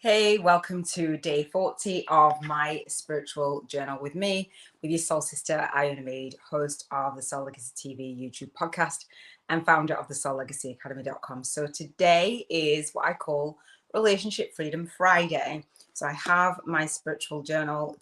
Hey, welcome to day 40 of my spiritual journal with me, with your soul sister, Iona, host of the SoulLegacyTV YouTube podcast and founder of the SoulLegacyAcademy.com. So today is what I call Relationship Freedom Friday. So I have my spiritual journal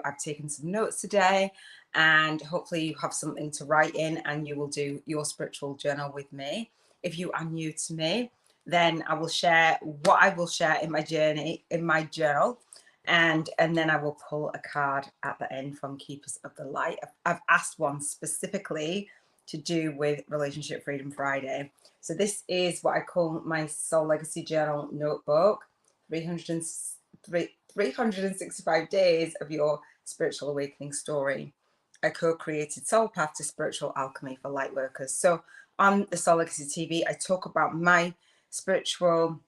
I've taken some notes today, and hopefully you have something to write in and you will do your spiritual journal with me. If you are new to me, then I will share what I will share in my journey, in my journal, and then I will pull a card at the end from Keepers of the Light. I've asked one specifically to do with Relationship Freedom Friday. So this is what I call my Soul Legacy Journal notebook, 365 days of your spiritual awakening story, a co-created soul path to spiritual alchemy for light workers. So on the Soul Legacy TV, I talk about my spiritual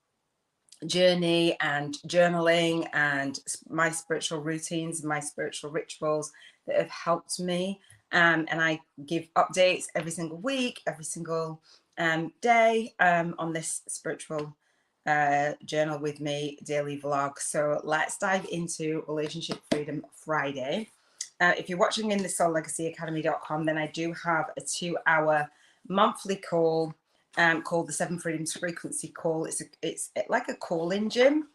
journey and journaling and my spiritual routines, my spiritual rituals that have helped me. And I give updates every single week, every single day on this spiritual journal with me daily vlog. So let's dive into Relationship Freedom Friday. If you're watching in the SoulLegacyAcademy.com, then I do have a 2-hour monthly call called the Seven Freedoms Frequency Call. It's like a call-in gym,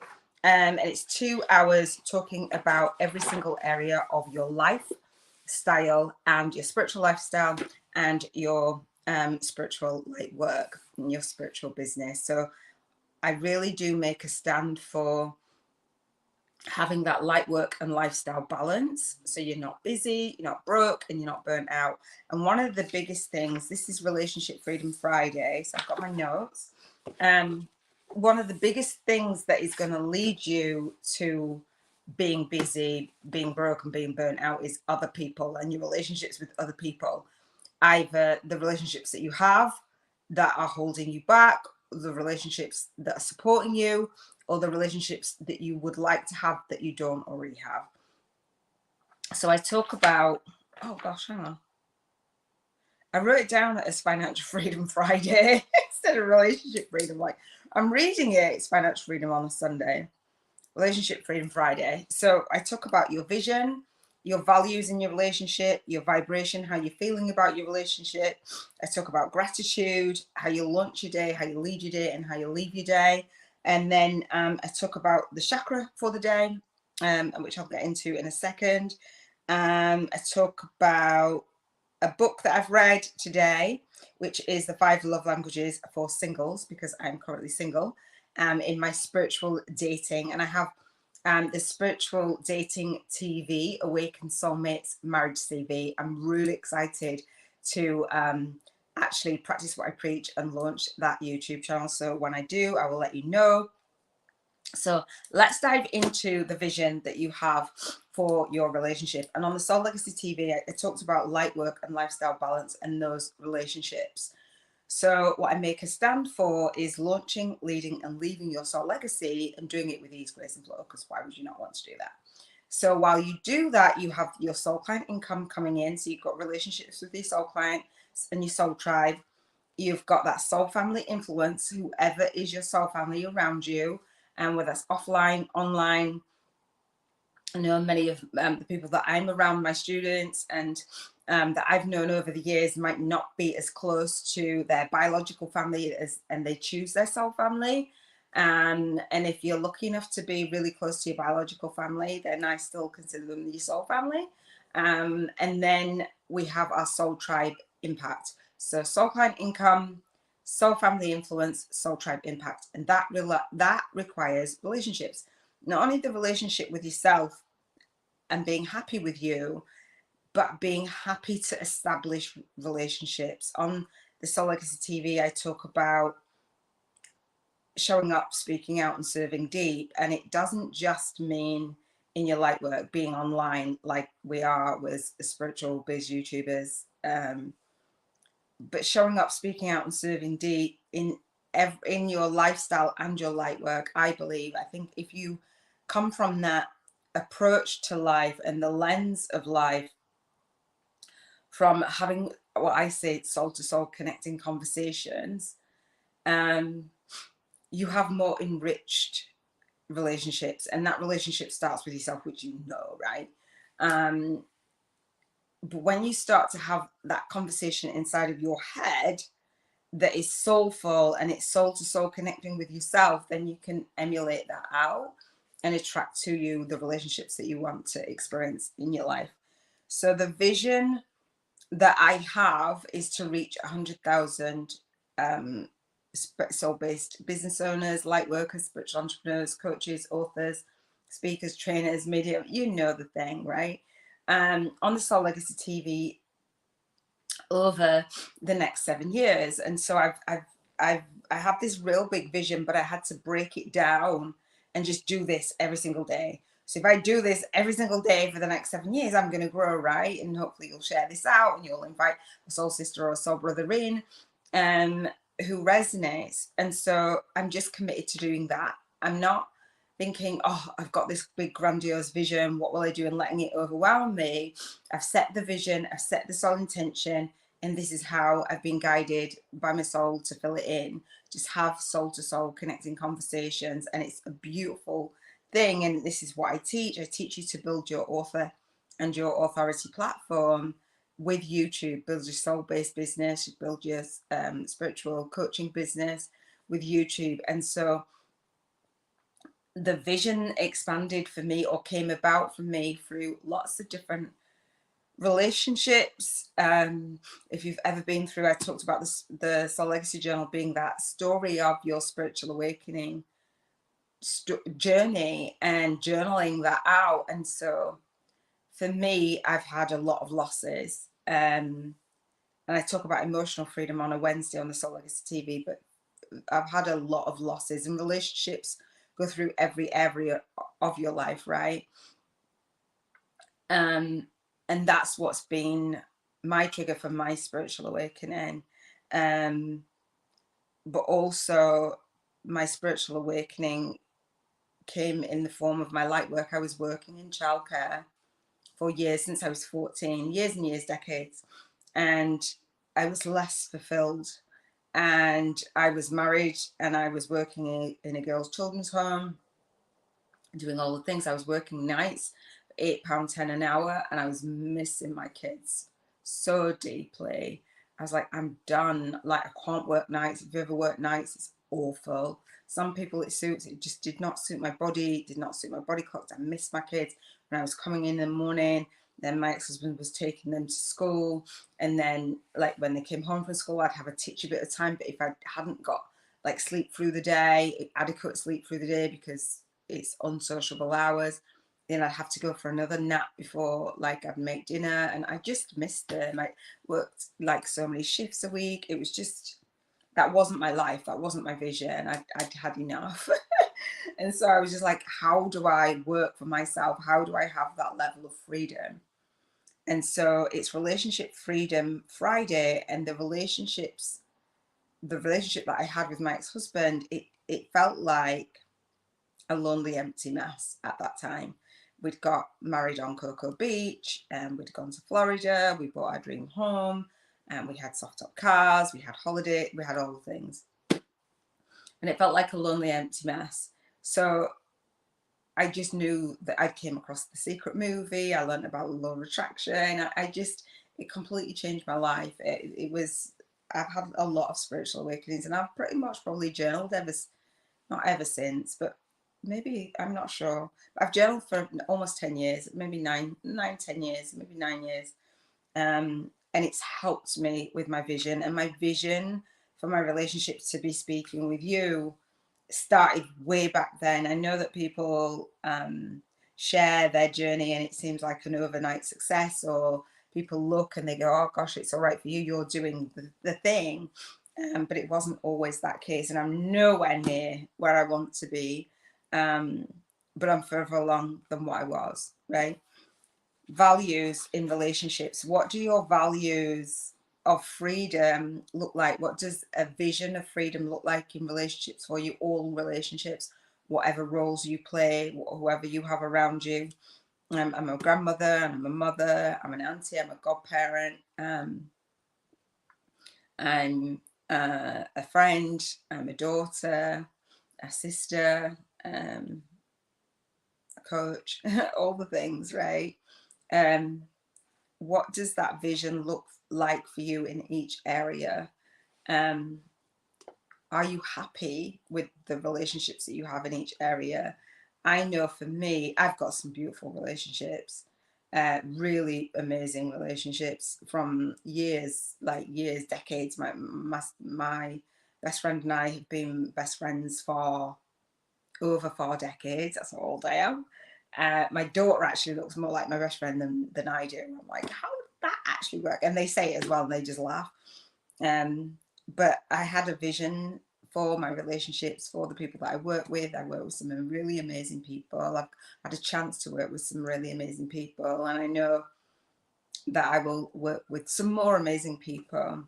and it's 2 hours talking about every single area of your lifestyle and your spiritual lifestyle and your spiritual light work and your spiritual business. So I really do make a stand for having that light work and lifestyle balance, so you're not busy, you're not broke, and you're not burnt out. And one of the biggest things, this is Relationship Freedom Friday, so I've got my notes. One of the biggest things that is going to lead you to being busy, being broke, and being burnt out is other people and your relationships with other people. Either the relationships that you have that are holding you back, the relationships that are supporting you, or the relationships that you would like to have that you don't already have. So I talk about, oh gosh, hang on. I wrote it down as Financial Freedom Friday instead of Relationship Freedom. Like, I'm reading it, it's Financial Freedom on a Sunday. Relationship Freedom Friday. So I talk about your vision, your values in your relationship, your vibration, how you're feeling about your relationship. I talk about gratitude, how you launch your day, how you lead your day, and how you leave your day. And then I talk about the chakra for the day, which I'll get into in a second. I talk about a book that I've read today, which is The 5 Love Languages for Singles, because I'm currently single, in my spiritual dating. And I have the Spiritual Dating TV, Awaken Soulmates Marriage CV. I'm really excited to actually practice what I preach and launch that YouTube channel. So when I do, I will let you know. So let's dive into the vision that you have for your relationship. And on the Soul Legacy TV, I talked about light work and lifestyle balance and those relationships. So what I make a stand for is launching, leading, and leaving your soul legacy and doing it with ease, grace, and flow, because why would you not want to do that? So while you do that, you have your soul client income coming in. So you've got relationships with your soul client and your soul tribe. You've got that soul family influence, whoever is your soul family around you, and whether that's offline, online. I know many of the people that I'm around, my students, and that I've known over the years might not be as close to their biological family and they choose their soul family. And if you're lucky enough to be really close to your biological family, then I still consider them your soul family. And then we have our soul tribe impact. So soul client income, soul family influence, soul tribe impact. And that requires relationships. Not only the relationship with yourself and being happy with you, but being happy to establish relationships. On the Soul Legacy TV, I talk about showing up, speaking out, and serving deep. And it doesn't just mean in your light work, being online like we are with spiritual biz YouTubers, but showing up, speaking out, and serving deep in your lifestyle and your light work. I think if you come from that approach to life and the lens of life, from having what I say soul to soul connecting conversations, you have more enriched relationships, and that relationship starts with yourself, which you know, right? But when you start to have that conversation inside of your head that is soulful and it's soul to soul connecting with yourself, then you can emulate that out and attract to you the relationships that you want to experience in your life. So the vision that I have is to reach 100,000 soul-based business owners, light workers, spiritual entrepreneurs, coaches, authors, speakers, trainers, media, you know the thing, right? On the Soul Legacy TV over the next 7 years. And so I have this real big vision, but I had to break it down and just do this every single day. So if I do this every single day for the next 7 years, I'm going to grow, right? And hopefully you'll share this out and you'll invite a soul sister or a soul brother in who resonates. And so I'm just committed to doing that. I'm not thinking, oh, I've got this big grandiose vision, what will I do, and letting it overwhelm me. I've set the vision, I've set the soul intention, and this is how I've been guided by my soul to fill it in. Just have soul to soul connecting conversations, and it's a beautiful thing. And this is what I teach. I teach you to build your author and your authority platform with YouTube. Build your soul-based business, build your spiritual coaching business with YouTube. And so the vision expanded for me, or came about for me, through lots of different relationships. If you've ever been through, I talked about this, the Soul Legacy Journal being that story of your spiritual awakening journey, and journaling that out. And so for me, I've had a lot of losses, and I talk about emotional freedom on a Wednesday on the Soul Legacy TV, but I've had a lot of losses, and relationships go through every area of your life, right? And that's what's been my trigger for my spiritual awakening. But also my spiritual awakening came in the form of my light work. I was working in childcare for years, since I was 14, years and years, decades. And I was less fulfilled. And I was married, and I was working in a girls' children's home, doing all the things. I was working nights, £8.10 an hour, and I was missing my kids so deeply. I was like, I'm done. Like, I can't work nights. If you ever work nights, it's awful. Some people it suits. It just did not suit my body. It did not suit my body clock. I missed my kids when I was coming in the morning. Then my ex-husband was taking them to school, and then like when they came home from school, I'd have a teachy bit of time. But if I hadn't got like sleep through the day, adequate sleep through the day, because it's unsociable hours, then I'd have to go for another nap before like I'd make dinner, and I just missed them. I worked like so many shifts a week. It was just, that wasn't my life, that wasn't my vision. I'd had enough. And so I was just like, how do I work for myself? How do I have that level of freedom? And so it's Relationship Freedom Friday, and the relationship that I had with my ex-husband, it felt like a lonely, empty mess at that time. We'd got married on Cocoa Beach, and we'd gone to Florida. We bought our dream home, and we had soft top cars. We had holiday. We had all the things, and it felt like a lonely, empty mess. So I just knew that I came across The Secret movie. I learned about law of attraction. It completely changed my life. It was, I've had a lot of spiritual awakenings, and I've pretty much probably journaled not ever since, but maybe, I'm not sure. I've journaled for almost 10 years, maybe 10 years, maybe 9 years. And it's helped me with my vision, and my vision for my relationship to be speaking with you started way back then. I know that people share their journey and it seems like an overnight success, or people look and they go, oh gosh, it's all right for you, you're doing the thing. But it wasn't always that case, and I'm nowhere near where I want to be. But I'm further along than what I was, right? Values in relationships. What do your values of freedom look like? What does a vision of freedom look like in relationships for you? All relationships, whatever roles you play, whoever you have around you. I'm a grandmother, I'm a mother, I'm an auntie, I'm a godparent, I'm a friend, I'm a daughter, a sister, coach, all the things, right? What does that vision look like for you in each area? Are you happy with the relationships that you have in each area? I know for me, I've got some beautiful relationships, really amazing relationships from years, like years, decades. My best friend and I have been best friends for over 4 decades. That's how old I am. My daughter actually looks more like my best friend than I do. I'm like, how did that actually work? And they say it as well, and they just laugh. But I had a vision for my relationships, for the people that I work with. I work with some really amazing people. I've had a chance to work with some really amazing people, and I know that I will work with some more amazing people.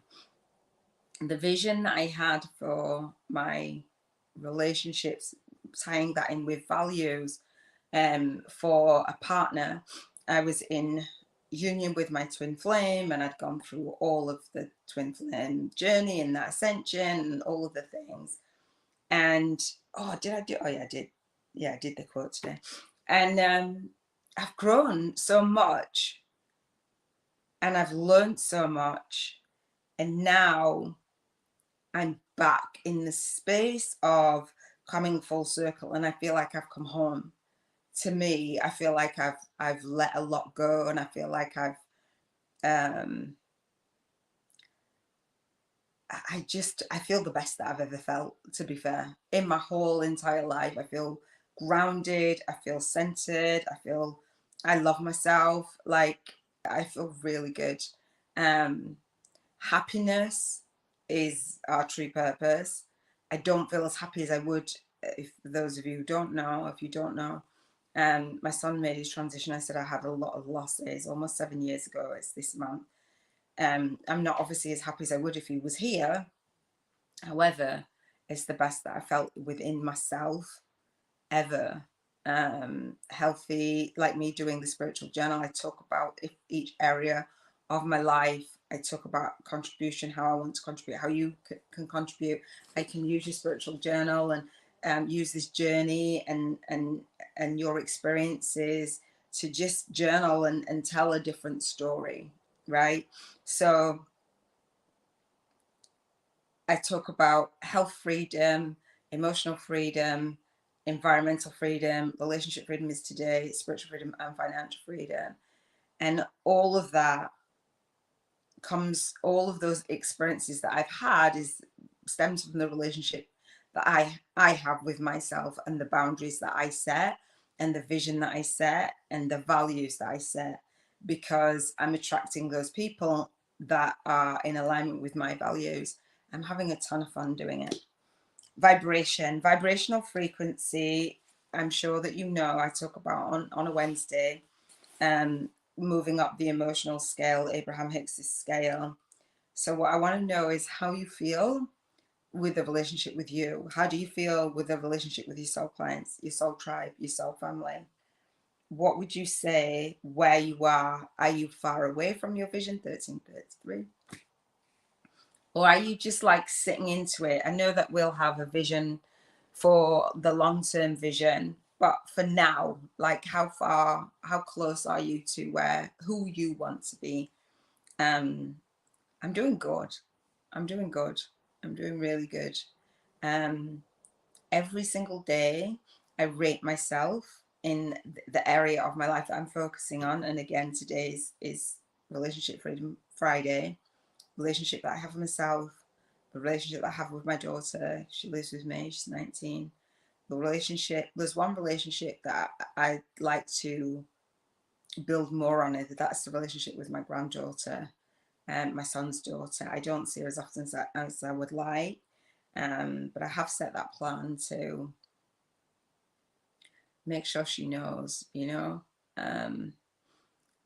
The vision that I had for my relationships, tying that in with values, for a partner, I was in union with my twin flame, and I'd gone through all of the twin flame journey and that ascension and all of the things. And oh, did I do? Oh yeah, I did. Yeah, I did the quote today. And I've grown so much, and I've learned so much, and now I'm back in the space of coming full circle, and I feel like I've come home. To me, I feel like I've let a lot go, and I feel like um I feel the best that I've ever felt, to be fair. In my whole entire life, I feel grounded, I feel centered, I love myself, like I feel really good. Um Happiness is our true purpose. I don't feel as happy as I would, if for those of you who don't know, if you don't know, my son made his transition. I said I had a lot of losses almost 7 years ago. It's this month. I'm not obviously as happy as I would if he was here. However, it's the best that I felt within myself ever. Healthy, like me doing the spiritual journal. I talk about each area of my life. I talk about contribution, how I want to contribute, how you can contribute. I can use your spiritual journal and use this journey and your experiences to just journal and tell a different story, right? So I talk about health freedom, emotional freedom, environmental freedom, relationship freedom is today, spiritual freedom, and financial freedom. And all of that all of those experiences that I've had stems from the relationship that I have with myself, and the boundaries that I set, and the vision that I set, and the values that I set, because I'm attracting those people that are in alignment with my values. I'm having a ton of fun doing it. Vibrational frequency, I'm sure that you know I talk about on a Wednesday, moving up the emotional scale, Abraham Hicks's scale. So what I want to know is how you feel with the relationship with you. How do you feel with the relationship with your soul clients, your soul tribe, your soul family? What would you say where you are? Are you far away from your vision, 1333? Or are you just like sitting into it? I know that we'll have a vision for the long-term vision, but for now, like how close are you to who you want to be? I'm doing good. I'm doing good. I'm doing really good. Um, every single day, I rate myself in the area of my life that I'm focusing on. And again, today's is Relationship Freedom Friday. Relationship that I have with myself, the relationship that I have with my daughter. She lives with me. She's 19. There's one relationship that I like to build more on it. That's the relationship with my granddaughter and my son's daughter. I don't see her as often as I would like, but I have set that plan to make sure she knows,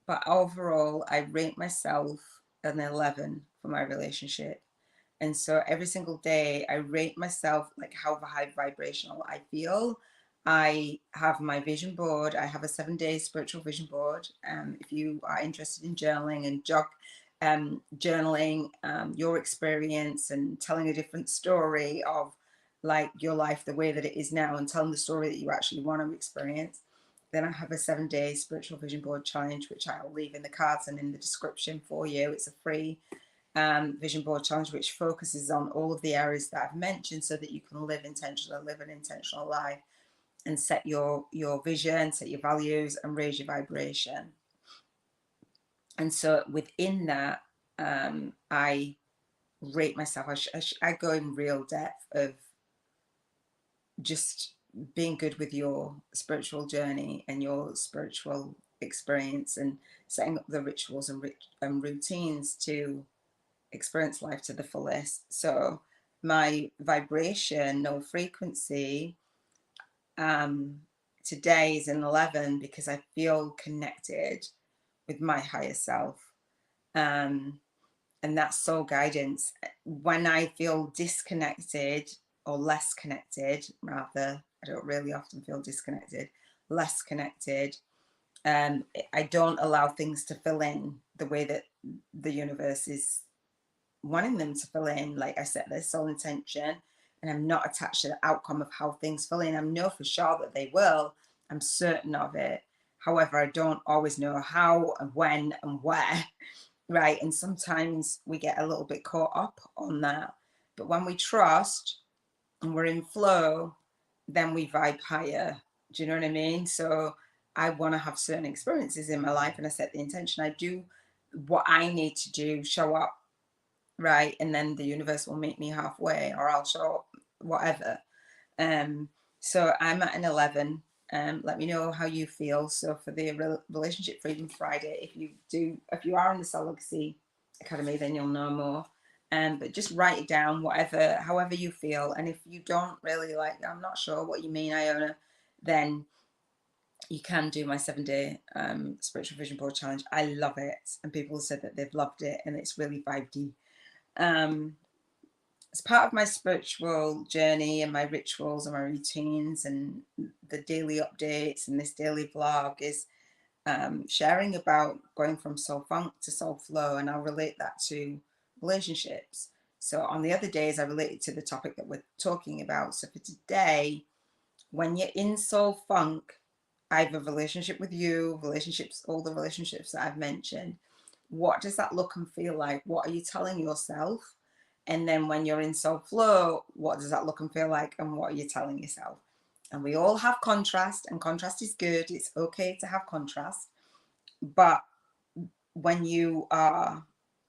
But overall, I rate myself an 11 for my relationship. And so every single day, I rate myself like how high vibrational I feel. I have my vision board. I have a 7-day spiritual vision board. If you are interested in journaling and journaling your experience and telling a different story of like your life the way that it is now, and telling the story that you actually want to experience, Then I have a 7-day spiritual vision board challenge, which I'll leave in the cards and in the description for you. It's a free vision board challenge, which focuses on all of the areas that I've mentioned so that you can live intentionally, live an intentional life, and set your vision, set your values, and raise your vibration. And so within that, I rate myself. I go in real depth of just being good with your spiritual journey and your spiritual experience, and setting up the rituals and routines to experience life to the fullest. So my vibration or frequency today is an 11 because I feel connected with my higher self. And that's soul guidance. When I feel disconnected or less connected, rather, I don't really often feel disconnected, less connected, I don't allow things to fill in the way that the universe is wanting them to fill in. Like I set their soul intention, and I'm not attached to the outcome of how things fill in. I know for sure that they will. I'm certain of it. However, I don't always know how and when and where. Right. And sometimes we get a little bit caught up on that. But when we trust and we're in flow, then we vibe higher. Do you know what I mean? So I want to have certain experiences in my life, and I set the intention. I do what I need to do, show up, right? And then the universe will meet me halfway, or I'll show up, whatever. So I'm at an 11. Let me know how you feel. So for the Relationship Freedom Friday, if you are in the Soul Legacy Academy, then you'll know more. But just write it down, however you feel. And if you don't really like, I'm not sure what you mean, Iona, then you can do my 7-day spiritual vision board challenge. I love it, and people said that they've loved it, and it's really 5D. As part of my spiritual journey and my rituals and my routines and the daily updates and this daily vlog is sharing about going from soul funk to soul flow, and I'll relate that to relationships. So on the other days, I relate it to the topic that we're talking about. So for today, when you're in soul funk, either relationship with you, relationships, all the relationships that I've mentioned, what does that look and feel like? What are you telling yourself? And then when you're in soul flow, what does that look and feel like? And what are you telling yourself? And we all have contrast, and contrast is good. It's okay to have contrast. But when you are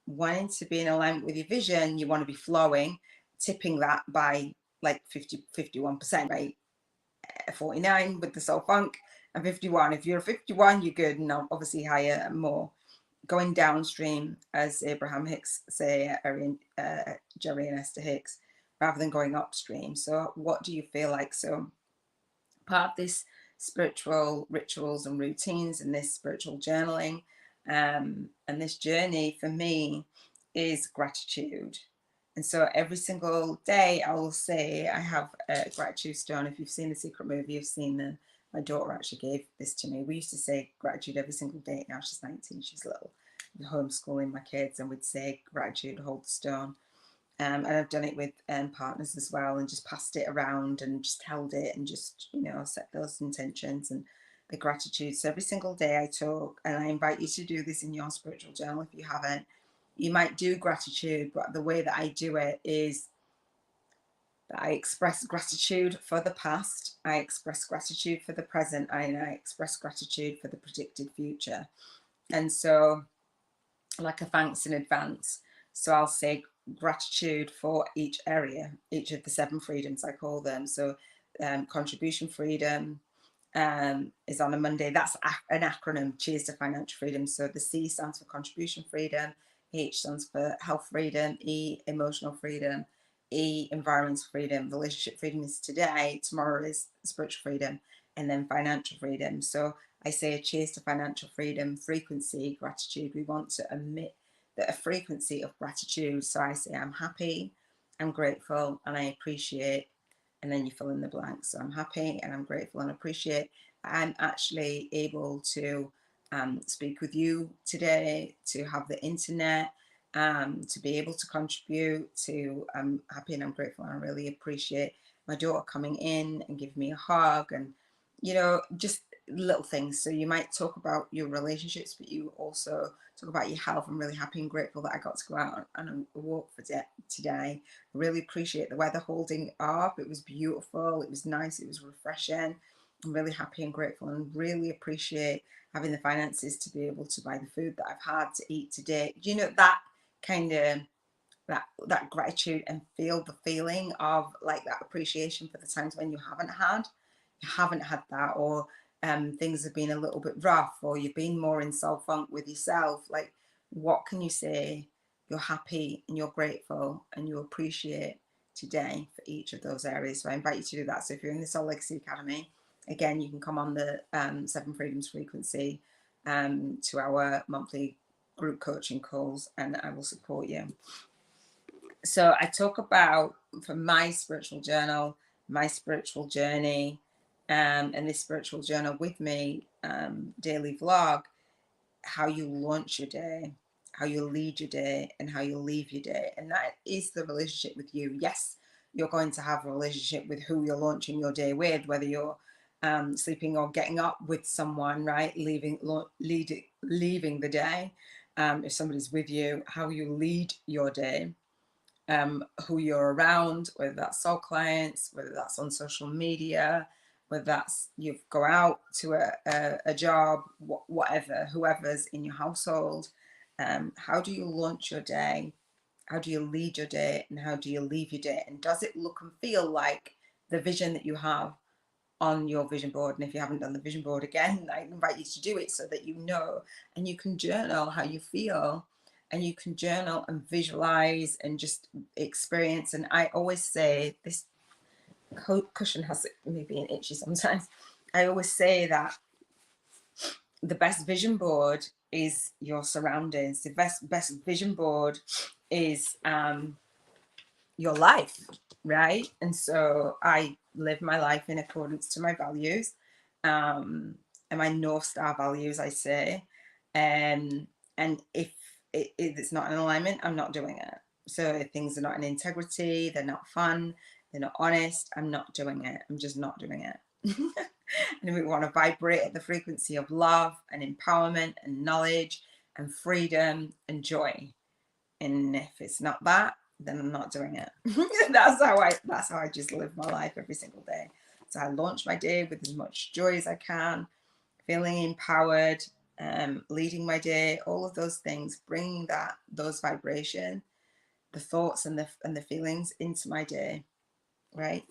wanting to be in alignment with your vision, you want to be flowing, tipping that by like 51%, right? 49 with the soul funk, and 51. If you're a 51, you're good, and obviously higher and more. Going downstream, as Abraham Hicks say, Jerry and Esther Hicks, rather than going upstream. So what do you feel like? So part of this spiritual rituals and routines and this spiritual journaling and this journey for me is gratitude. And so every single day I will say I have a gratitude stone. If you've seen the Secret movie, you've seen my daughter actually gave this to me. We used to say gratitude every single day. Now she's 19, she's little. Homeschooling my kids, and we'd say gratitude, hold the stone. And I've done it with partners as well, and just passed it around and just held it and just, set those intentions and the gratitude. So every single day I talk, and I invite you to do this in your spiritual journal if you haven't. You might do gratitude, but the way that I do it is that I express gratitude for the past, I express gratitude for the present, and I express gratitude for the predicted future. And so, like a thanks in advance. So I'll say gratitude for each area, each of the 7 freedoms I call them. So contribution freedom is on a Monday. That's an acronym, Cheers to Financial Freedom. So the C stands for contribution freedom, H stands for health freedom, E, emotional freedom, E, environmental freedom. Relationship freedom is today, tomorrow is spiritual freedom, and then financial freedom. So I say a cheers to financial freedom, frequency, gratitude. We want to emit a frequency of gratitude. So I say I'm happy, I'm grateful, and I appreciate, and then you fill in the blanks. So I'm happy and I'm grateful and appreciate I'm actually able to speak with you today, to have the internet, to be able to contribute, to I'm happy and I'm grateful and I really appreciate my daughter coming in and giving me a hug, and just little things. So you might talk about your relationships, but you also talk about your health. I'm really happy and grateful that I got to go out and walk for today. I really appreciate the weather holding up. It was beautiful. It was nice. It was refreshing. I'm really happy and grateful, and really appreciate having the finances to be able to buy the food that I've had to eat today. You know, that kind of that gratitude, and feel the feeling of like that appreciation for the times when you haven't had that, or things have been a little bit rough, or you've been more in self-funk with yourself. Like, what can you say you're happy and you're grateful and you appreciate today for each of those areas? So I invite you to do that. So if you're in the Soul Legacy Academy, again, you can come on the 7 Freedoms frequency to our monthly group coaching calls, and I will support you. So I talk about, from my spiritual journal, my spiritual journey, and this spiritual journal with me daily vlog, how you launch your day, how you lead your day, and how you leave your day. And that is the relationship with you. Yes, you're going to have a relationship with who you're launching your day with, whether you're sleeping or getting up with someone, right? Leaving the day. If somebody's with you, how you lead your day. Who you're around, whether that's soul clients, whether that's on social media, whether that's you go out to a job, whatever, whoever's in your household. How do you launch your day? How do you lead your day? And how do you leave your day? And does it look and feel like the vision that you have on your vision board? And if you haven't done the vision board, again, I invite you to do it so that you know, and you can journal how you feel, and you can journal and visualize and just experience. And I always say, this cushion has me being itchy sometimes. I always say that the best vision board is your surroundings. The best vision board is your life, right? And so I live my life in accordance to my values, and my North Star values, I say. And if it's not in alignment, I'm not doing it. So if things are not in integrity, they're not fun, they're not honest, I'm not doing it. I'm just not doing it. And we want to vibrate at the frequency of love and empowerment and knowledge and freedom and joy. And if it's not that, then I'm not doing it. That's how I just live my life every single day. So I launch my day with as much joy as I can, feeling empowered, leading my day, all of those things, bringing those vibration, the thoughts and the feelings into my day, right?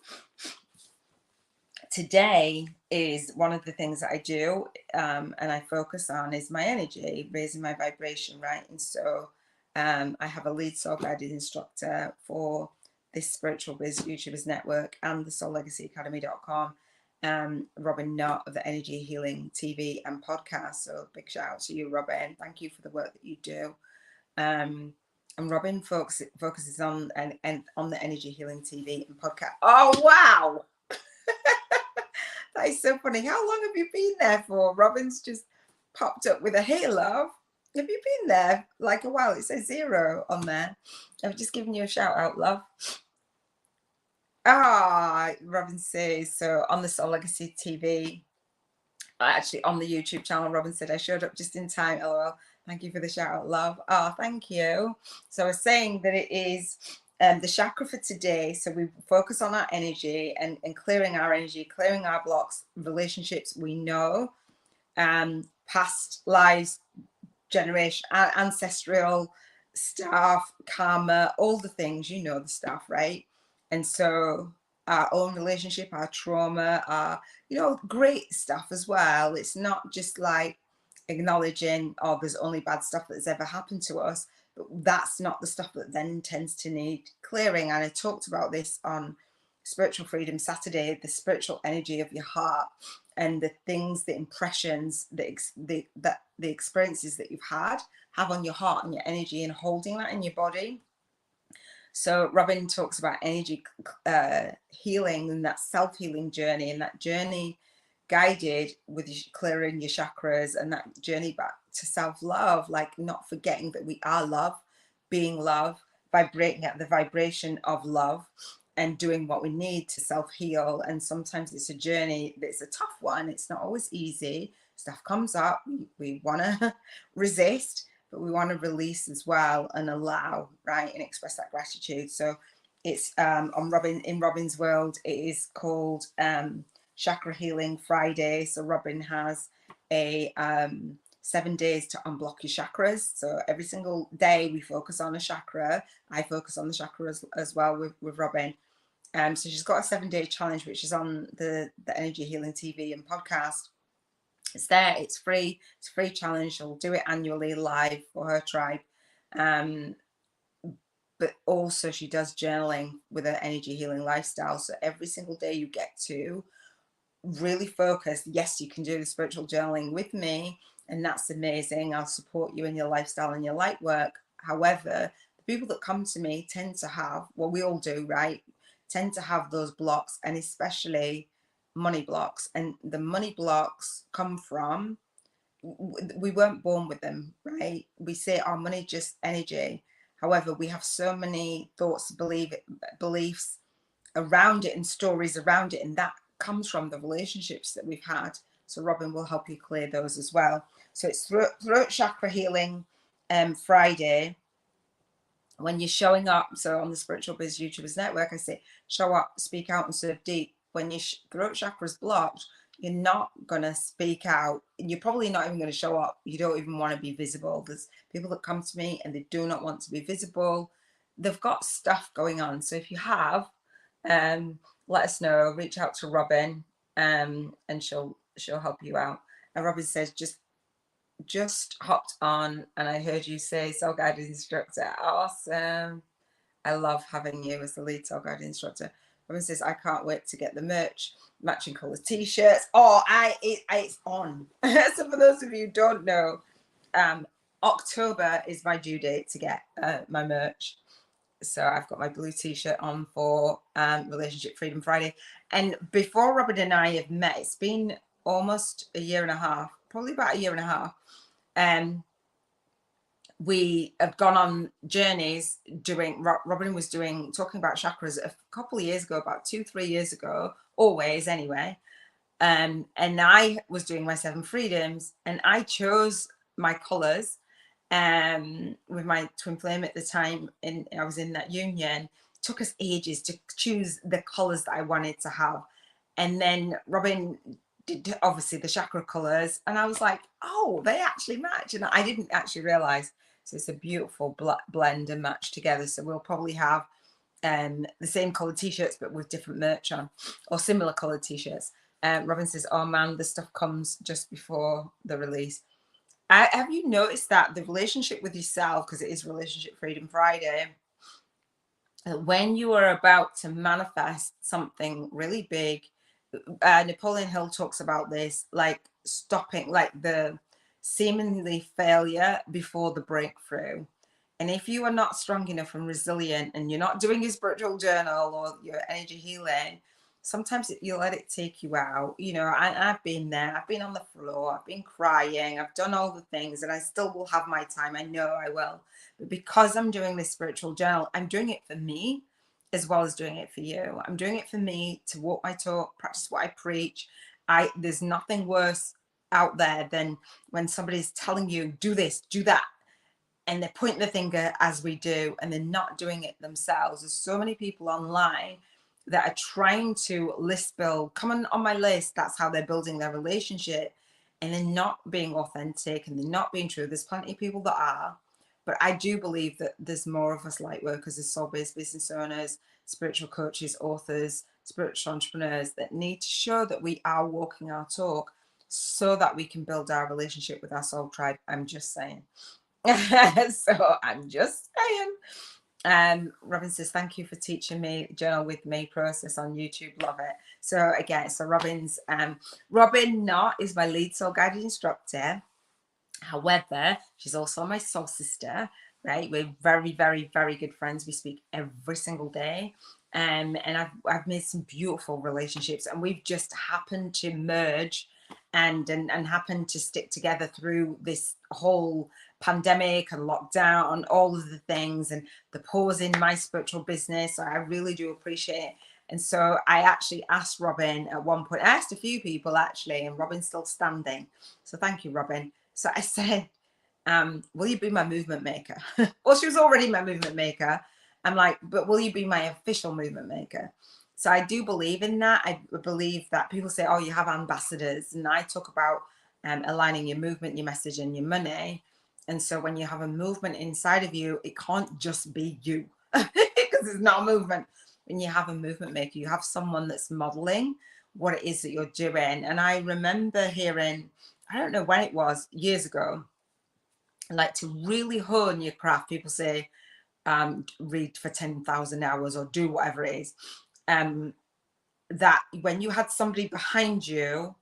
Today is one of the things that I do, and I focus on, is my energy, raising my vibration, right? And so I have a lead soul guided instructor for this Spiritual Biz YouTubers Network and the SoulLegacyAcademy.com, Robin Knott of the Energy Healing TV and podcast. So big shout out to you, Robin. Thank you for the work that you do. And Robin focuses on on the Energy Healing TV and podcast. Oh wow! That is so funny. How long have you been there for? Robin's just popped up with a "Hey love." Have you been there like a while? It says 0 on there. I've just given you a shout out, love. Robin says, so on the Soul Legacy TV, actually on the YouTube channel, Robin said, I showed up just in time. LOL. Thank you for the shout out, love. Thank you. So I was saying that it is the chakra for today. So we focus on our energy and clearing our energy, clearing our blocks, relationships we know, past lives, generation, ancestral stuff, karma, all the things, you know, the stuff, right? And so our own relationship, our trauma, our, you know, great stuff as well. It's not just like acknowledging, oh, there's only bad stuff that's ever happened to us. But that's not the stuff that then tends to need clearing. And I talked about this on Spiritual Freedom Saturday, the spiritual energy of your heart, and the things, the impressions, the experiences that you've have on your heart and your energy, and holding that in your body. So Robin talks about energy healing, and that self-healing journey, and that journey guided with clearing your chakras, and that journey back to self-love, like not forgetting that we are love, being love, vibrating at the vibration of love, and doing what we need to self-heal. And sometimes it's a journey that's a tough one. It's not always easy. Stuff comes up, we want to resist, but we want to release as well and allow, right, and express that gratitude. So it's on Robin's world, it is called Chakra Healing Friday. So Robin has a 7 days to unblock your chakras. So every single day we focus on a chakra. I focus on the chakras as well with Robin. So she's got a 7-day challenge, which is on the Energy Healing TV and podcast. It's there, it's free, it's a free challenge. She'll do it annually live for her tribe. But also she does journaling with her energy healing lifestyle. So every single day you get to really focus. Yes, you can do the spiritual journaling with me, and that's amazing. I'll support you in your lifestyle and your light work. However, the people that come to me tend to have, well, we all do, right? Tend to have those blocks, and especially money blocks. And the money blocks come from, we weren't born with them, right? We say our money just energy. However, we have so many thoughts, beliefs around it and stories around it, and that comes from the relationships that we've had. So Robin will help you clear those as well. So it's throat chakra healing Friday. When you're showing up, so on the Spiritual Biz YouTubers Network, I say show up, speak out, and serve deep. When your throat chakra is blocked, you're not gonna speak out. You're probably not even gonna show up. You don't even want to be visible. There's people that come to me and they do not want to be visible. They've got stuff going on. So if you have, let us know. Reach out to Robin, and she'll help you out. And Robin says just hopped on, and I heard you say soul guided instructor. Awesome. I love having you as the lead soul guided instructor. Robin says, I can't wait to get the merch, matching colours t-shirts. Oh, it's on. So for those of you who don't know, October is my due date to get my merch. So I've got my blue t-shirt on for Relationship Freedom Friday. And before Robin and I have met, it's been almost a year and a half, probably about a year and a half. We have gone on journeys Robin was talking about chakras a couple of years ago, about 2-3 years ago, always anyway. And I was doing my 7 freedoms, and I chose my colors with my twin flame at the time, and I was in that union. It took us ages to choose the colors that I wanted to have. And then Robin did obviously the chakra colors, and I was like, oh, they actually match. And I didn't actually realize. So it's a beautiful blend and match together. So we'll probably have the same colored t-shirts but with different merch on, or similar colored t-shirts. Robin says, oh man, the stuff comes just before the release. Have you noticed that the relationship with yourself, because it is Relationship Freedom Friday, when you are about to manifest something really big, Napoleon Hill talks about this, like stopping, like the seemingly failure before the breakthrough. And if you are not strong enough and resilient, and you're not doing your spiritual journal or your energy healing, sometimes you let it take you out. You know, I've been there. I've been on the floor. I've been crying. I've done all the things, and I still will have my time. I know I will. But because I'm doing this spiritual journal, I'm doing it for me as well as doing it for you. I'm doing it for me to walk my talk, practice what I preach. There's nothing worse out there than when somebody's telling you, do this, do that, and they're pointing the finger as we do, and they're not doing it themselves. There's so many people online that are trying to list build, come on my list. That's how they're building their relationship, and they're not being authentic, and they're not being true. There's plenty of people that are, but I do believe that there's more of us light workers, as soul-based business owners, spiritual coaches, authors, spiritual entrepreneurs, that need to show that we are walking our talk so that we can build our relationship with our soul tribe. I'm just saying. So I'm just saying. Robin says, thank you for teaching me journal with me process on YouTube. Love it. So again, so Robin Knott is my lead soul guided instructor. However, she's also my soul sister, right? We're very, very, very good friends. We speak every single day. And I've made some beautiful relationships, and we've just happened to merge and happened to stick together through this whole pandemic and lockdown and all of the things and the pause in my spiritual business. So I really do appreciate it. And so I actually asked Robin at one point, I asked a few people actually, and Robin's still standing. So thank you, Robin. So I said, will you be my movement maker? Well, she was already my movement maker. I'm like, but will you be my official movement maker? So I do believe in that. I believe that people say, oh, you have ambassadors. And I talk about aligning your movement, your message, and your money. And so when you have a movement inside of you, it can't just be you because it's not a movement. When you have a movement maker, you have someone that's modeling what it is that you're doing. And I remember hearing, I don't know when it was, years ago, like to really hone your craft. People say, read for 10,000 hours or do whatever it is. That when you had somebody behind you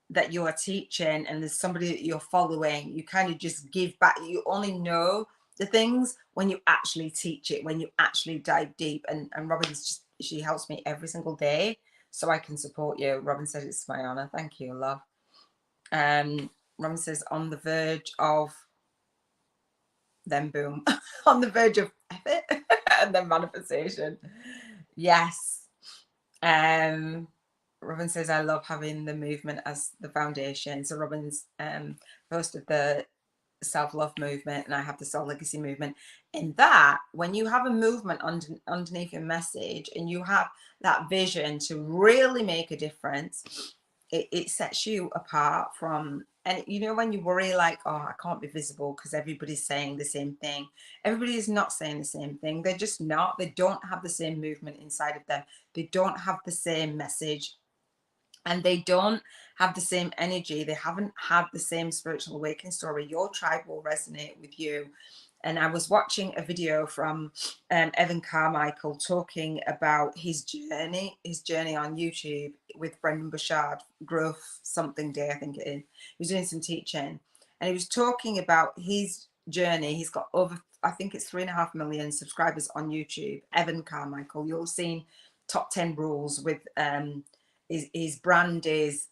that you are teaching and there's somebody that you're following, you kind of just give back. You only know the things when you actually teach it, when you actually dive deep. And Robin's just, she helps me every single day so I can support you. Robin said it's my honor. Thank you, love. Robin says on the verge of, then boom, on the verge of effort and then manifestation. Yes. Robin says, I love having the movement as the foundation. So Robin's host of the self-love movement and I have the Soul Legacy movement. In that, when you have a movement underneath your message and you have that vision to really make a difference, it sets you apart from, and you know, when you worry like, oh, I can't be visible because everybody's saying the same thing. Everybody is not saying the same thing. They're just not. They don't have the same movement inside of them. They don't have the same message. And they don't have the same energy. They haven't had the same spiritual awakening story. Your tribe will resonate with you. And I was watching a video from Evan Carmichael talking about his journey on YouTube with Brendan Burchard, Growth Something Day, I think it is. He was doing some teaching and he was talking about his journey. He's got over, I think it's 3.5 million subscribers on YouTube. Evan Carmichael, you'll have seen Top 10 Rules with, his brand is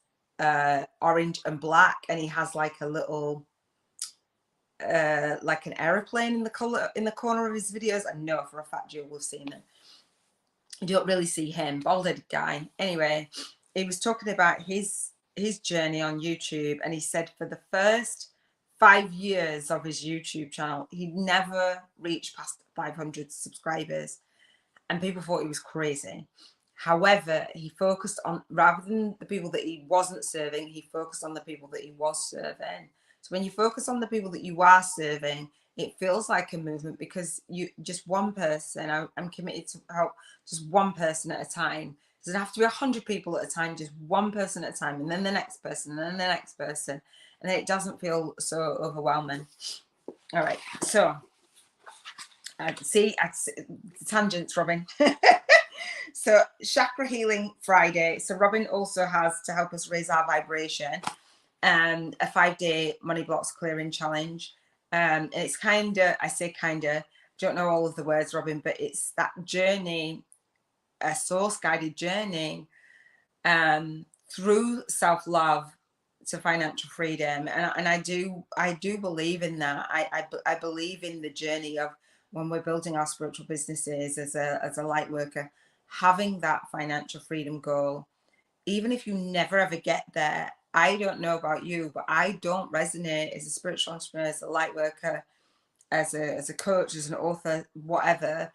orange and black, and he has like a little like an aeroplane in the corner of his videos. I know for a fact you'll have seen them. You don't really see him, bald-headed guy. Anyway, he was talking about his journey on YouTube, and he said for the first 5 years of his YouTube channel, he never reached past 500 subscribers, and people thought he was crazy. However, he focused on, rather than the people that he wasn't serving, he focused on the people that he was serving. So when you focus on the people that you are serving, it feels like a movement because you just one person. I'm committed to help just one person at a time. It doesn't have to be 100 people at a time, just one person at a time, and then the next person, and then the next person. And then it doesn't feel so overwhelming. All right, so see tangents, Robin. So Chakra Healing Friday. So Robin also has, to help us raise our vibration, a 5-day money blocks clearing challenge. And it's kind of, I say kind of, don't know all of the words, Robin, but it's that journey, a source guided journey through self-love to financial freedom. And I do believe in that. I believe in the journey of when we're building our spiritual businesses as a light worker, having that financial freedom goal, even if you never ever get there. I don't know about you, but I don't resonate as a spiritual entrepreneur, as a light worker, as a coach, as an author, whatever.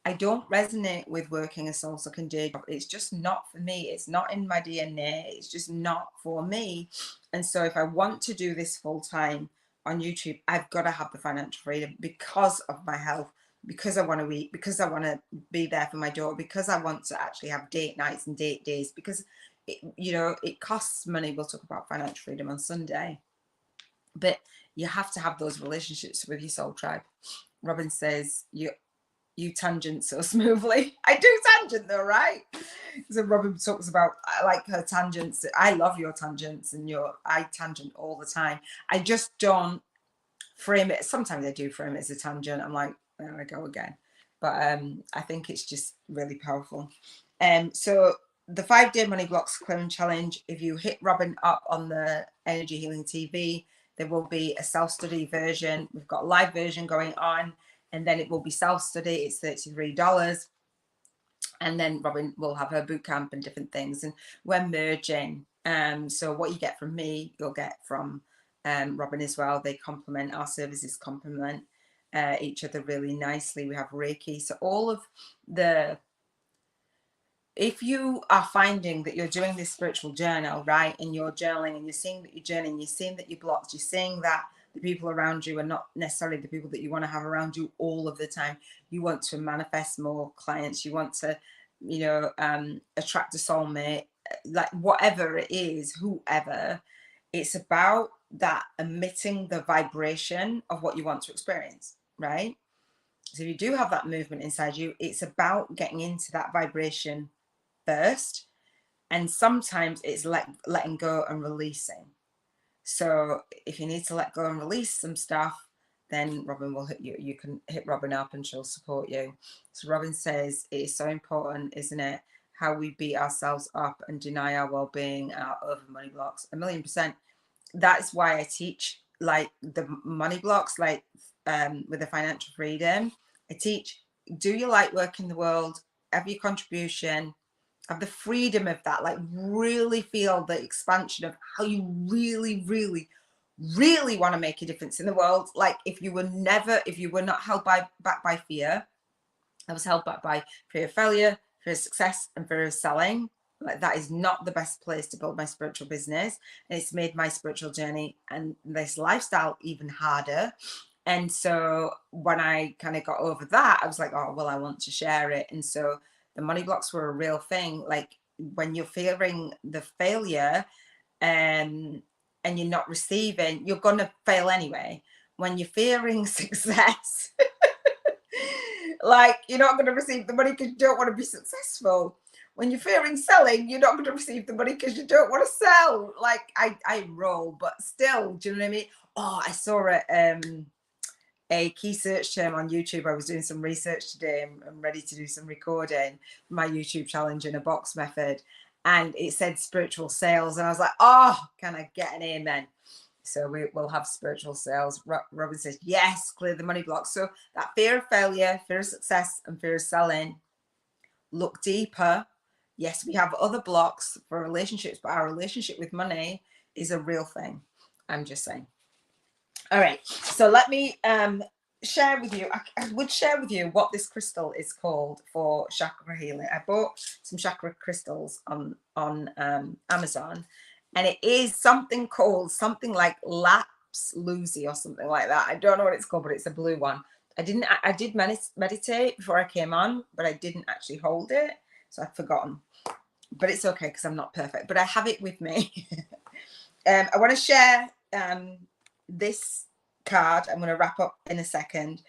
I don't resonate with working a soul sucking day job. It's just not for me. It's not in my DNA. It's just not for me. And so if I want to do this full time on YouTube, I've got to have the financial freedom because of my health, because I want to eat, because I want to be there for my daughter, because I want to actually have date nights and date days, because it costs money. We'll talk about financial freedom on Sunday, but you have to have those relationships with your soul tribe. Robin says you tangent so smoothly. I do tangent though, right? So Robin talks about, I like her tangents. I love your tangents, and I tangent all the time. I just don't frame it. Sometimes I do frame it as a tangent. I'm like, there I go again. But I think it's just really powerful. So the 5-day money blocks clearing challenge, if you hit Robin up on the Energy Healing TV, there will be a self-study version. We've got a live version going on, and then it will be self-study. It's $33. And then Robin will have her boot camp and different things, and we're merging. So what you get from me, you'll get from Robin as well. They complement, our services complement each other really nicely. We have Reiki. So all of the, if you are finding that you're doing this spiritual journal, right, and you're journaling and you're seeing that you're journaling, you're seeing that you're blocked, you're seeing that the people around you are not necessarily the people that you want to have around you all of the time. You want to manifest more clients. You want to, you know, attract a soulmate, like whatever it is, whoever. It's about that emitting the vibration of what you want to experience, right? So if you do have that movement inside you, it's about getting into that vibration first, and sometimes it's letting go and releasing. So if you need to let go and release some stuff, then Robin will hit you. You can hit Robin up and she'll support you. So Robin says, it is so important, isn't it, how we beat ourselves up and deny our well-being, our over money blocks. 1,000,000%. That's why I teach like the money blocks, like with the financial freedom. I teach, do your light work in the world, have your contribution, have the freedom of that, like really feel the expansion of how you really, really, really want to make a difference in the world. Like if you were not held back by fear, I was held back by fear of failure, fear of success, and fear of selling. Like that is not the best place to build my spiritual business. And it's made my spiritual journey and this lifestyle even harder. And so when I kind of got over that, I was like, oh, well, I want to share it. And so the money blocks were a real thing. Like when you're fearing the failure and you're not receiving, you're going to fail anyway. When you're fearing success, like you're not going to receive the money because you don't want to be successful. When you're fearing selling, you're not going to receive the money because you don't want to sell. Like I roll, but still, do you know what I mean? Oh, I saw a key search term on YouTube. I was doing some research today. I'm ready to do some recording for my YouTube challenge in a box method. And it said spiritual sales. And I was like, oh, can I get an amen? So we will have spiritual sales. Robin says, yes, clear the money blocks. So that fear of failure, fear of success, and fear of selling, look deeper. Yes, we have other blocks for relationships, but our relationship with money is a real thing. I'm just saying. All right, so let me share with you. I would share with you what this crystal is called for chakra healing. I bought some chakra crystals on Amazon, and it is something called something like lapse Lucy or something like that. I don't know what it's called, but it's a blue one. I did meditate before I came on, but I didn't actually hold it, so I've forgotten. But it's okay because I'm not perfect. But I have it with me. I want to share this card. I'm going to wrap up in a second,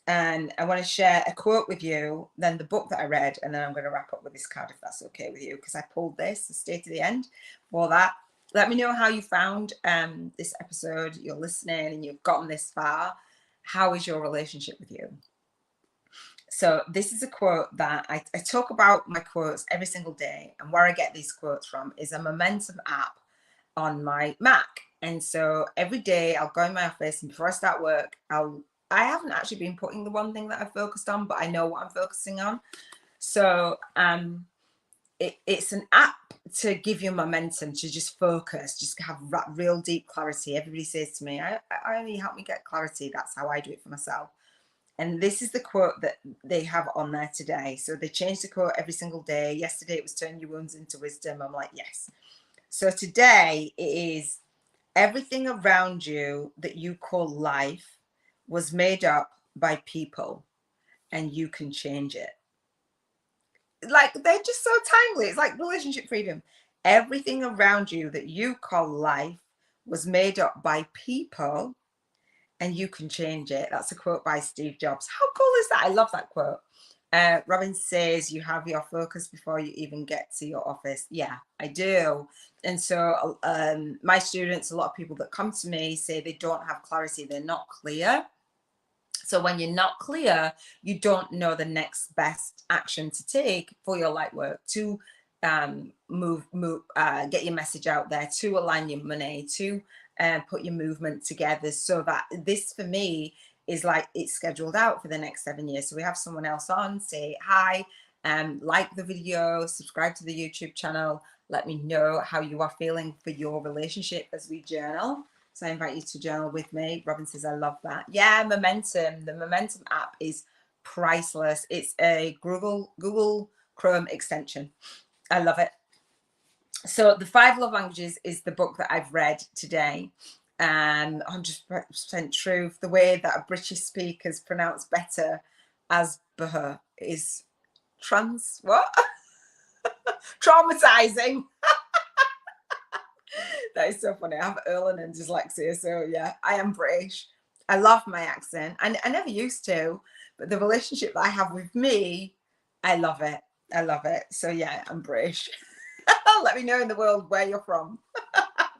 and I want to share a quote with you, then the book that I read, and then I'm going to wrap up with this card if that's okay with you, because I pulled this to stay to the end for that. Let me know how you found this episode. You're listening and you've gotten this far. How is your relationship with you? So this is a quote that I talk about my quotes every single day, and where I get these quotes from is a Momentum app on my Mac. And so every day I'll go in my office, and before I start work, I haven't actually been putting the one thing that I've focused on, but I know what I'm focusing on. So it's an app to give you momentum, to just focus, just have real deep clarity. Everybody says to me, I only help me get clarity. That's how I do it for myself. And this is the quote that they have on there today. So they change the quote every single day. Yesterday it was turn your wounds into wisdom. I'm like, yes. So today it is, everything around you that you call life was made up by people, and you can change it. Like, they're just so timely. It's like relationship freedom. Everything around you that you call life was made up by people, and you can change it. That's a quote by Steve Jobs. How cool is that? I love that quote. Robin says you have your focus before you even get to your office. Yeah, I do. And so my students, a lot of people that come to me say they don't have clarity. They're not clear. So when you're not clear, you don't know the next best action to take for your light work, to get your message out there, to align your money, to put your movement together, so that this for me is like it's scheduled out for the next 7 years. So we have someone else on, say hi, like the video, subscribe to the YouTube channel, let me know how you are feeling for your relationship as we journal. So I invite you to journal with me. Robin says, I love that. Yeah, Momentum. The Momentum app is priceless. It's a Google Chrome extension. I love it. So The 5 Love Languages is the book that I've read today. 100% truth. The way that a British speaker's pronounced better as Beher is traumatizing. That is so funny. I have Erlen and dyslexia, so yeah, I am British. I love my accent. I never used to, but the relationship that I have with me, I love it. I love it. So yeah, I'm British. Let me know in the world where you're from.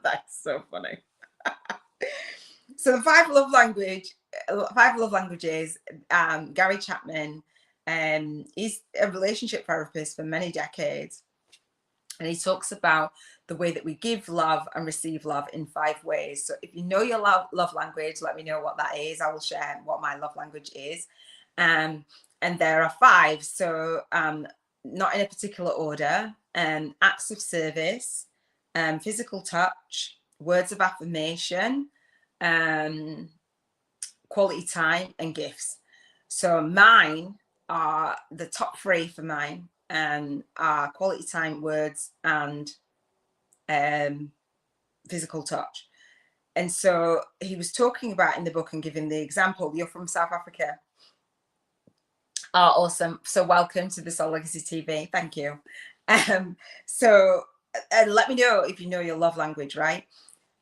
That's so funny. So the 5 love languages, Gary Chapman, he's a relationship therapist for many decades. And he talks about the way that we give love and receive love in 5 ways. So if you know your love language, let me know what that is. I will share what my love language is. And there are 5. So not in a particular order. Acts of service, physical touch, words of affirmation, quality time, and gifts. So mine are the top 3 for mine. Are quality time, words, and physical touch. And so he was talking about in the book and giving the example. You're from South Africa. Oh, awesome. So welcome to the Soul Legacy TV. Thank you. So let me know if you know your love language, right?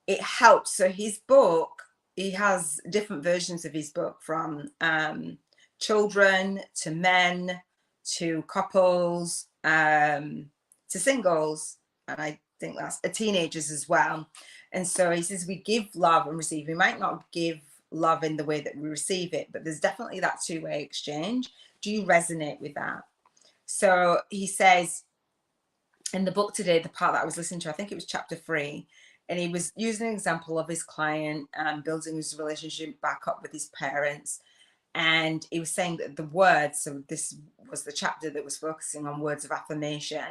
It helps. So his book, he has different versions of his book, from children to men to couples to singles, and I think that's teenagers as well. And so he says we give love and receive. We might not give love in the way that we receive it, but there's definitely that 2-way exchange. Do you resonate with that? So he says in the book today, the part that I was listening to, I think it was chapter 3, and he was using an example of his client building his relationship back up with his parents. And he was saying that the words, so this was the chapter that was focusing on words of affirmation.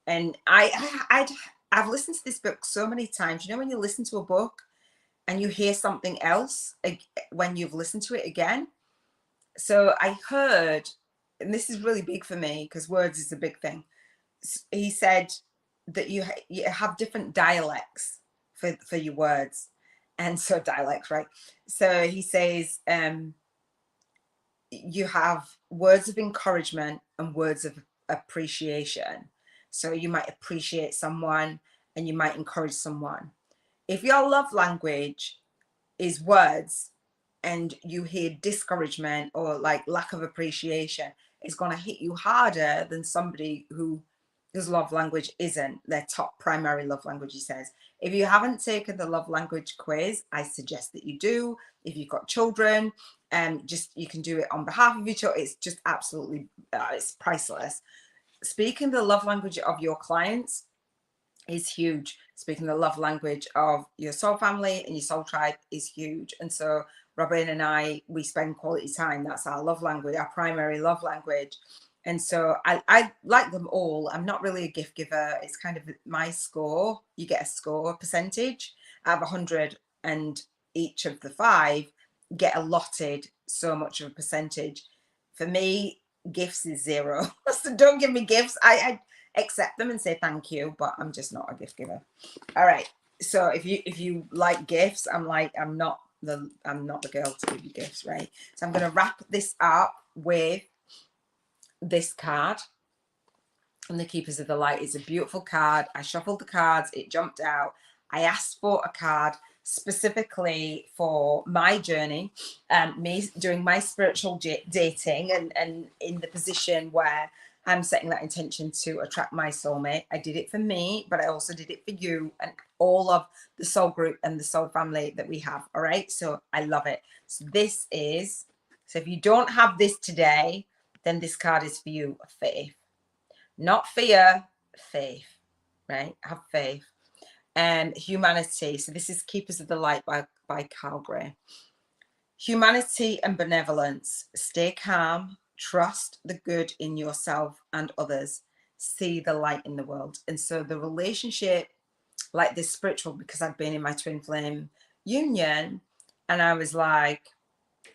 And I've listened to this book so many times. You know, when you listen to a book and you hear something else when you've listened to it again. So I heard, and this is really big for me because words is a big thing. He said that you have different dialects for your words. And so dialects, right? So he says, you have words of encouragement and words of appreciation. So you might appreciate someone and you might encourage someone. If your love language is words and you hear discouragement or like lack of appreciation, it's going to hit you harder than somebody whose love language isn't their top primary love language, he says. If you haven't taken the love language quiz, I suggest that you do. If you've got children, you can do it on behalf of your child. It's just absolutely, it's priceless. Speaking the love language of your clients is huge. Speaking the love language of your soul family and your soul tribe is huge. And so Robin and I, we spend quality time. That's our love language, our primary love language. And so I like them all. I'm not really a gift giver. It's kind of my score. You get a score percentage out of 100, and each of the 5 get allotted so much of a percentage. For me, gifts is 0. So don't give me gifts. I accept them and say thank you, but I'm just not a gift giver. All right. So if you like gifts, I'm not the girl to give you gifts, right? So I'm going to wrap this up with this card, and the Keepers of the Light is a beautiful card. I shuffled the cards, it jumped out. I asked for a card specifically for my journey, me doing my spiritual dating and in the position where I'm setting that intention to attract my soulmate. I did it for me, but I also did it for you and all of the soul group and the soul family that we have. All right. So I love it. So if you don't have this today, then this card is for you. Faith, not fear, faith, right? Have faith. And humanity. So this is Keepers of the Light by Carl Gray. Humanity and benevolence. Stay calm. Trust the good in yourself and others. See the light in the world. And so the relationship, like this spiritual, because I'd been in my twin flame union, and I was like,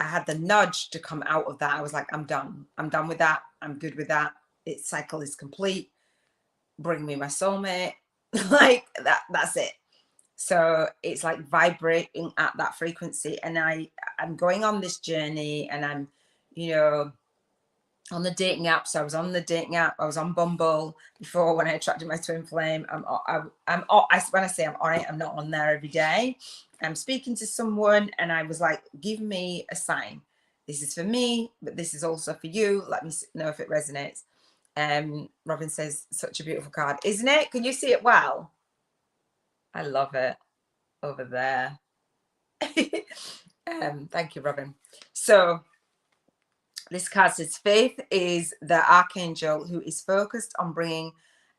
I had the nudge to come out of that. I was like, I'm done. I'm done with that. I'm good with that. Its cycle is complete. Bring me my soulmate. Like that's it. So it's like vibrating at that frequency. And I'm going on this journey, and I'm, you know, on the dating app. So I was on the dating app. I was on Bumble before when I attracted my twin flame. When I say I'm on it, I'm not on there every day. I'm speaking to someone, and I was like, give me a sign. This is for me, but this is also for you. Let me know if it resonates. Robin says, such a beautiful card, isn't it? Can you see it well? I love it over there. Thank you, Robin. So this card says, faith is the archangel who is focused on bringing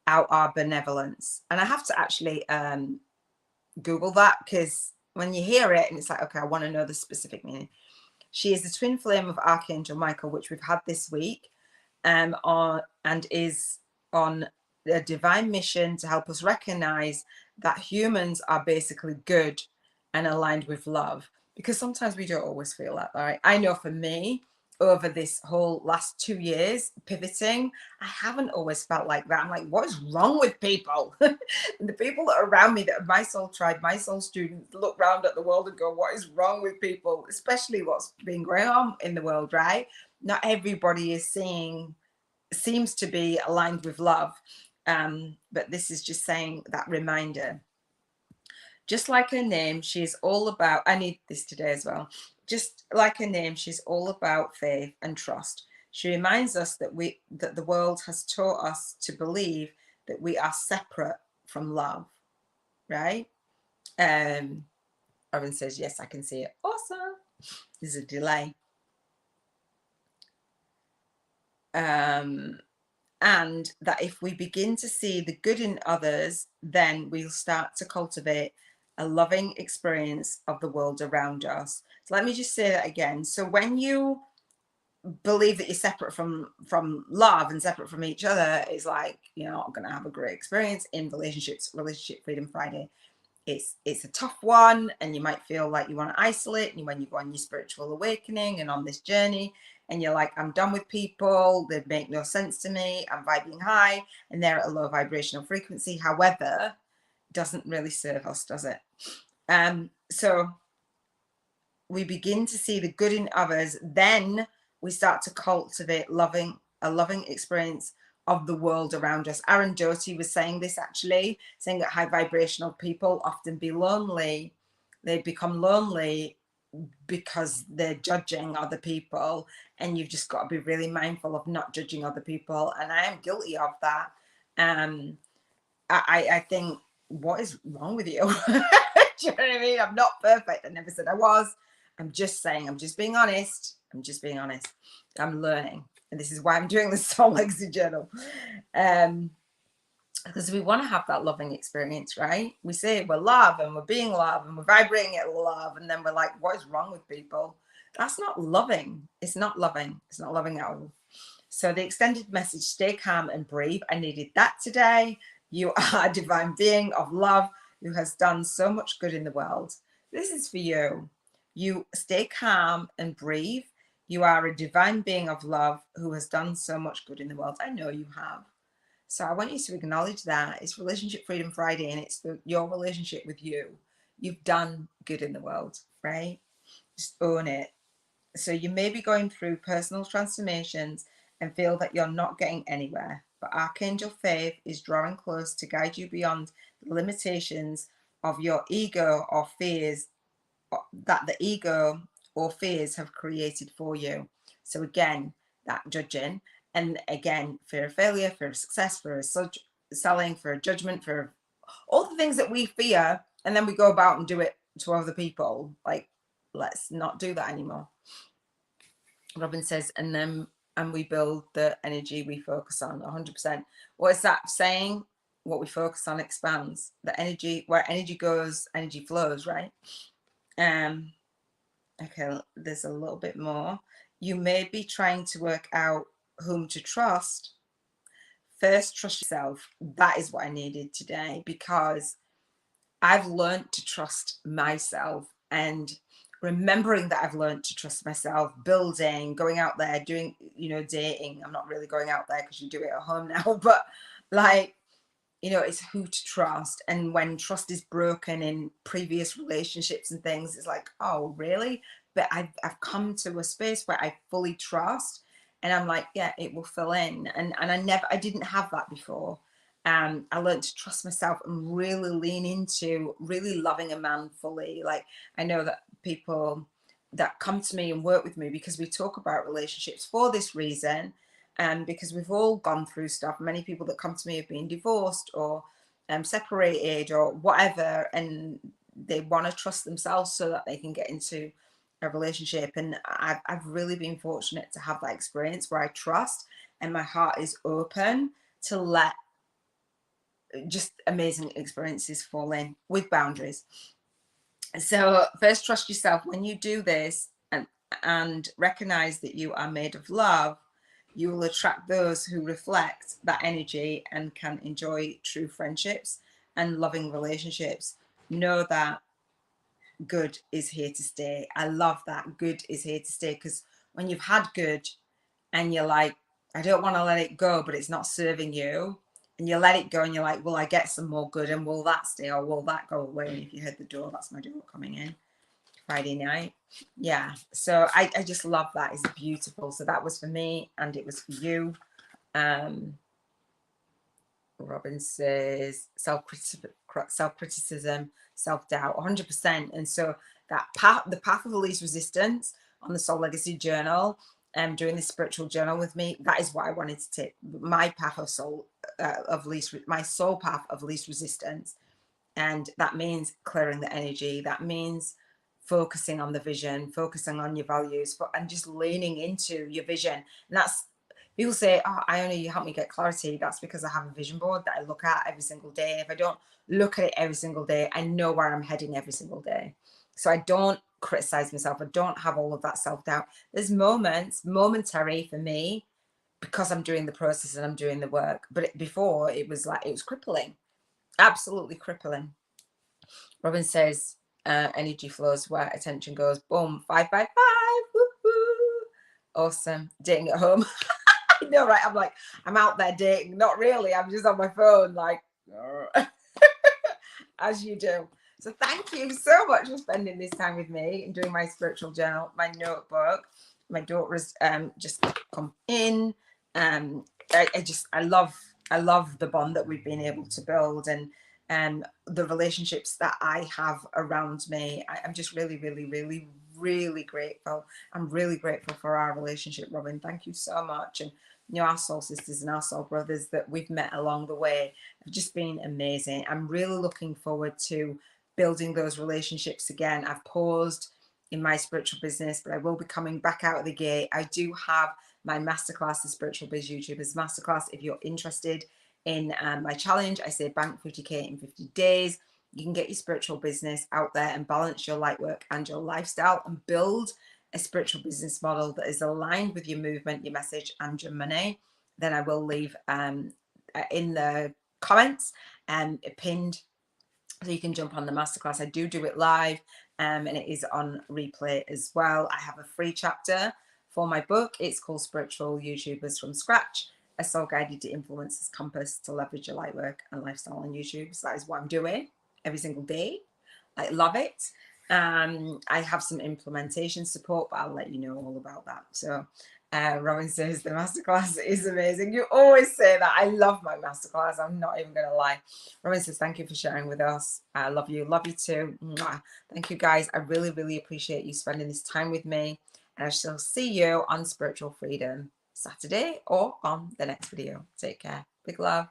out our benevolence. And I have to actually Google that, because when you hear it and it's like, okay, I want to know the specific meaning. She is the twin flame of Archangel Michael, which we've had this week, and is on a divine mission to help us recognize that humans are basically good and aligned with love, because sometimes we don't always feel that, right? I know for me, over this whole last 2 years pivoting, I haven't always felt like that. I'm like, what is wrong with people? The people that are around me, that are my soul tribe, my soul students, look around at the world and go, what is wrong with people? Especially what's been going on in the world, right? Not everybody seems to be aligned with love. But this is just saying that reminder. Just like her name, she's all about, I need this today as well. Just like her name, she's all about faith and trust. She reminds us that the world has taught us to believe that we are separate from love, right? Robin says, yes, I can see it. Awesome. There's a delay. And that if we begin to see the good in others, then we'll start to cultivate a loving experience of the world around us. So let me just say that again. So when you believe that you're separate from love and separate from each other, it's like, you're not going to have a great experience in relationships. Relationship Freedom Friday, it's a tough one, and you might feel like you want to isolate. And when you go on your spiritual awakening and on this journey, and you're like, I'm done with people, they make no sense to me, I'm vibing high, and they're at a low vibrational frequency. However, doesn't really serve us, does it? So we begin to see the good in others, then we start to cultivate a loving experience of the world around us. Aaron Doty was saying this, actually, saying that high vibrational people often be lonely. They become lonely because they're judging other people, and you've just got to be really mindful of not judging other people. And I am guilty of that. I think, what is wrong with you? Do you know what I mean? I'm not perfect. I never said I was. I'm just saying, I'm just being honest. I'm learning. And this is why I'm doing the Soul Legacy Journal. Because we want to have that loving experience, right? We say we're love, and we're being love, and we're vibrating at love, and then we're like, what is wrong with people? That's not loving. It's not loving. It's not loving at all. So the extended message, stay calm and breathe. I needed that today. You are a divine being of love who has done so much good in the world. This is for you. You stay calm and breathe. You are a divine being of love who has done so much good in the world. I know you have. So I want you to acknowledge that. It's Relationship Freedom Friday, and it's your relationship with you. You've done good in the world, right? Just own it. So you may be going through personal transformations and feel that you're not getting anywhere, but Archangel Faith is drawing close to guide you beyond the limitations of your ego or fears that the ego or fears have created for you. So again, that judging, and again, fear of failure, fear of success, fear of selling, fear of judgment, fear of all the things that we fear, and then we go about and do it to other people. Like, let's not do that anymore. Robin says, and then and we build the energy we focus on. 100%. What is that saying? What we focus on expands. The energy, where energy goes, energy flows, right? Okay, there's a little bit more. You may be trying to work out whom to trust. First, trust yourself. That is what I needed today, because I've learned to trust myself, and remembering that I've learned to trust myself, building, going out there, doing, dating. I'm not really going out there because you do it at home now, but like, it's who to trust. And when trust is broken in previous relationships and things, it's like, oh, really? But I've come to a space where I fully trust, and I'm like, yeah, it will fill in. And I didn't have that before. I learned to trust myself and really lean into really loving a man fully. Like, I know that people that come to me and work with me, because we talk about relationships for this reason, because we've all gone through stuff. Many people that come to me have been divorced or separated or whatever, and they want to trust themselves so that they can get into a relationship. And I've really been fortunate to have that experience where I trust and my heart is open to let just amazing experiences fall in with boundaries. So first, trust yourself. When you do this and recognize that you are made of love, you will attract those who reflect that energy and can enjoy true friendships and loving relationships. Know that good is here to stay. I love that. Good is here to stay, because when you've had good and you're like, I don't want to let it go, but it's not serving you, and you let it go and you're like, will I get some more good, and will that stay or will that go away? And if you heard the door, that's my door coming in. Friday night. Yeah, so I just love that. It's beautiful. So that was for me, and it was for you. Robin says self-criticism, self-doubt, 100%. And so that the path of least resistance on the Soul Legacy journal, doing this spiritual journal with me, that is what I wanted to take. My path of soul my soul path of least resistance. And that means clearing the energy. That means focusing on the vision, focusing on your values, and just leaning into your vision. And that's, people say, oh, Iona, you help me get clarity. That's because I have a vision board that I look at every single day. If I don't look at it every single day, I know where I'm heading every single day. So I don't criticize myself. I don't have all of that self-doubt. There's moments, momentary for me, because I'm doing the process and I'm doing the work. But before, it was like, it was crippling. Absolutely crippling. Robin says, energy flows where attention goes. Boom, 5 by 5. Woo-hoo. Awesome. Dating at home. I know, right? I'm like, I'm out there dating. Not really. I'm just on my phone, like, as you do. So thank you so much for spending this time with me and doing my spiritual journal, my notebook. My daughter's just come in. I love the bond that we've been able to build, and the relationships that I have around me. I'm just really, really, really, really grateful. I'm really grateful for our relationship, Robin. Thank you so much. And our soul sisters and our soul brothers that we've met along the way have just been amazing. I'm really looking forward to building those relationships again. I've paused in my spiritual business, but I will be coming back out of the gate. I do have my masterclass, the Spiritual Biz YouTubers Masterclass. If you're interested in my challenge, I say bank 50k in 50 days. You can get your spiritual business out there and balance your light work and your lifestyle and build a spiritual business model that is aligned with your movement, your message, and your money. Then I will leave in the comments pinned, so you can jump on the masterclass. I do it live, and it is on replay as well. I have a free chapter for my book. It's called Spiritual YouTubers from Scratch, a soul guided to influencer's compass to leverage your light work and lifestyle on YouTube. So that is what I'm doing every single day. I love it. I have some implementation support, but I'll let you know all about that. So Robin says the masterclass is amazing. You always say that. I love my masterclass. I'm not even going to lie. Robin says, thank you for sharing with us. I love you. Love you too. Mwah. Thank you, guys. I really, really appreciate you spending this time with me. And I shall see you on Spiritual Freedom Saturday or on the next video. Take care. Big love.